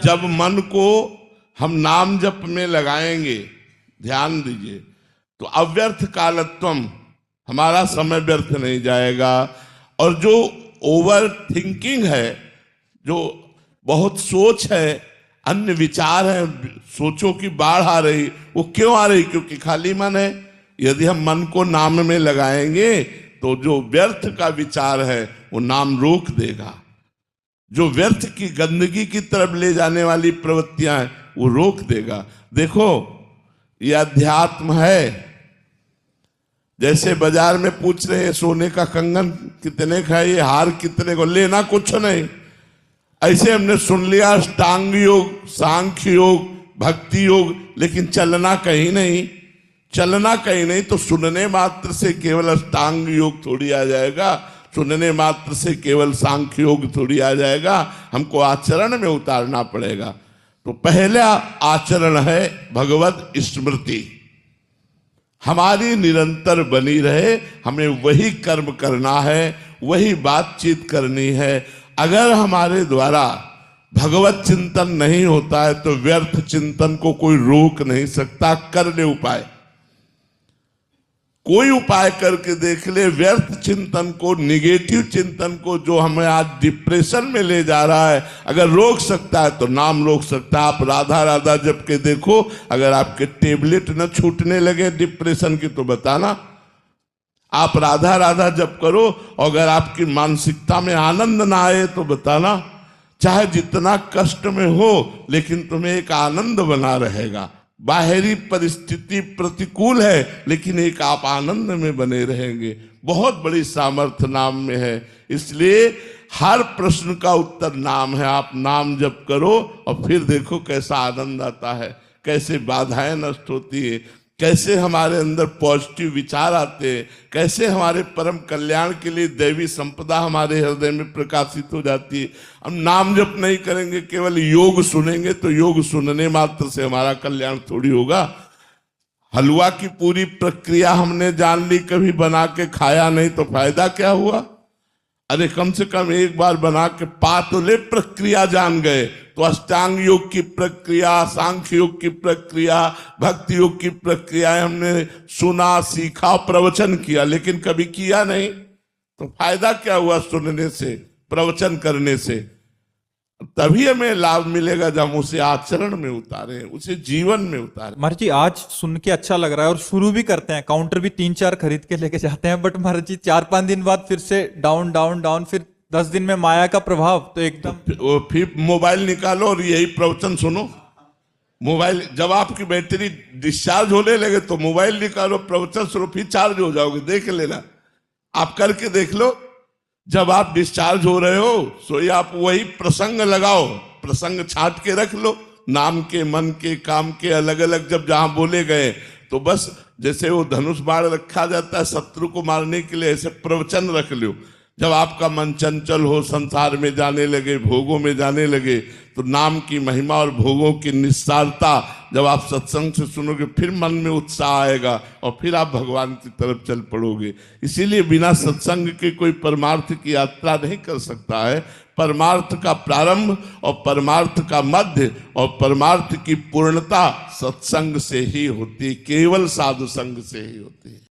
जब मन को हम नाम जप में लगाएंगे, ध्यान दीजिए, तो अव्यर्थ कालत्वम, हमारा समय व्यर्थ नहीं जाएगा। और जो ओवर थिंकिंग है, जो बहुत सोच है, अन्य विचार है, सोचों की बाढ़ आ रही, वो क्यों आ रही? क्योंकि खाली मन है। यदि हम मन को नाम में लगाएंगे तो जो व्यर्थ का विचार है वो नाम रोक देगा। जो व्यर्थ की गंदगी की तरफ ले जाने वाली प्रवृत्तियां हैं वो रोक देगा। देखो, ये अध्यात्म है। जैसे बाजार में पूछ रहे हैं सोने का कंगन कितने का है, ये हार कितने को, लेना कुछ नहीं। ऐसे हमने सुन लिया अष्टांग योग, सांख्य योग, भक्ति योग, लेकिन चलना कहीं नहीं। चलना कहीं नहीं तो सुनने मात्र से केवल अष्टांग योग थोड़ी आ जाएगा, सुनने मात्र से केवल सांख्य योग थोड़ी आ जाएगा। हमको आचरण में उतारना पड़ेगा। तो पहला आचरण है भगवत स्मृति, हमारी निरंतर बनी रहे। हमें वही कर्म करना है, वही बातचीत करनी है। अगर हमारे द्वारा भगवत चिंतन नहीं होता है तो व्यर्थ चिंतन को कोई रोक नहीं सकता। कर ले उपाय, कोई उपाय करके देख ले। व्यर्थ चिंतन को, निगेटिव चिंतन को, जो हमें आज डिप्रेशन में ले जा रहा है, अगर रोक सकता है तो नाम रोक सकता है। आप राधा राधा जप के देखो, अगर आपके टेबलेट न छूटने लगे डिप्रेशन की तो बताना। आप राधा राधा जप करो, अगर आपकी मानसिकता में आनंद ना आए तो बताना। चाहे जितना कष्ट में हो, लेकिन तुम्हें एक आनंद बना रहेगा। बाहरी परिस्थिति प्रतिकूल है, लेकिन एक आप आनंद में बने रहेंगे। बहुत बड़ी सामर्थ्य नाम में है। इसलिए हर प्रश्न का उत्तर नाम है। आप नाम जप करो और फिर देखो कैसा आनंद आता है, कैसे बाधाएं नष्ट होती है, कैसे हमारे अंदर पॉजिटिव विचार आते हैं, कैसे हमारे परम कल्याण के लिए दैवी संपदा हमारे हृदय में प्रकाशित हो जाती है। हम नाम जप नहीं करेंगे, केवल योग सुनेंगे, तो योग सुनने मात्र से हमारा कल्याण थोड़ी होगा। हलवा की पूरी प्रक्रिया हमने जान ली, कभी बना के खाया नहीं तो फायदा क्या हुआ? अरे कम से कम एक बार बना के पा तो ले, प्रक्रिया जान गए। तो अष्टांग योग की प्रक्रिया, सांख्य योग की प्रक्रिया, भक्ति योग की प्रक्रिया हमने सुना, सीखा, प्रवचन किया, लेकिन कभी किया नहीं तो फायदा क्या हुआ? सुनने से, प्रवचन करने से। तभी हमें लाभ मिलेगा जब हम उसे आचरण में उतारें, उसे जीवन में उतारें। महाराज जी, आज सुन के अच्छा लग रहा है और शुरू भी करते हैं। काउंटर भी 3-4 खरीद के लेके जाते हैं, बट महाराज जी 4-5 दिन बाद फिर से डाउन डाउन डाउन, फिर 10 दिन में माया का प्रभाव तो एकदम। फिर मोबाइल निकालो और यही प्रवचन सुनो। मोबाइल जब आपकी बैटरी डिस्चार्ज होने लगे तो मोबाइल निकालो, प्रवचन सुनो, फिर चार्ज हो जाओगे। देख लेना, आप करके देख लो। जब आप डिस्चार्ज हो रहे हो सो आप वही प्रसंग लगाओ, प्रसंग छांट के रख लो, नाम के, मन के, काम के, अलग अलग जब जहां बोले गए तो बस जैसे वो धनुष बाण रखा जाता है शत्रु को मारने के लिए, ऐसे प्रवचन रख लो। जब आपका मन चंचल हो, संसार में जाने लगे, भोगों में जाने लगे, तो नाम की महिमा और भोगों की निस्सारता जब आप सत्संग से सुनोगे, फिर मन में उत्साह आएगा और फिर आप भगवान की तरफ चल पड़ोगे। इसीलिए बिना सत्संग के कोई परमार्थ की यात्रा नहीं कर सकता है। परमार्थ का प्रारंभ और परमार्थ का मध्य और परमार्थ की पूर्णता सत्संग से ही होती है, केवल साधु संग से ही होती है।